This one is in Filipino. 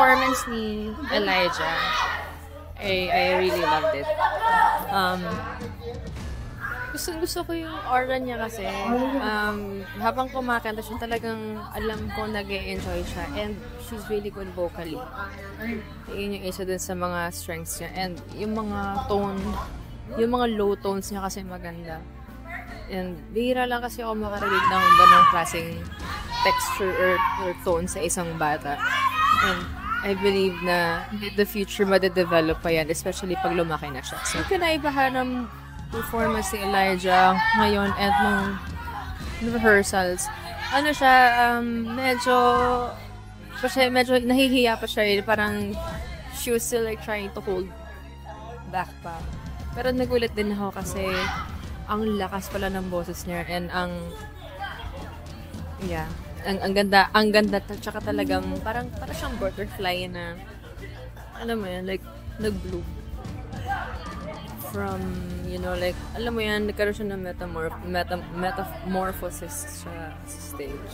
performance ni Elijah, I really loved it. Gusto ko yung aura niya kasi habang kumakanta siya talagang alam ko nag-e-enjoy siya and she's really good vocally. Yun yung isa din sa mga strengths niya and yung mga tone, yung mga low tones niya kasi maganda. And bihira lang kasi ako makarelate ng ganong klaseng texture or tone sa isang bata. And I believe na in the future made-develop pa yan, especially pag lumaki na siya. So, kinaibahan ng performance ni Elijah ngayon at nung rehearsals. Ano siya, medyo nahihiya pa siya. Parang she was still like trying to hold back pa. Pero nagulat din ako kasi ang lakas pala ng boses niya and ang ganda tsaka talagang parang siyang butterfly na alam mo yan, like nag-bloom from, you know, like alam mo yan, nagkaroon siya ng metamorphosis sa stage.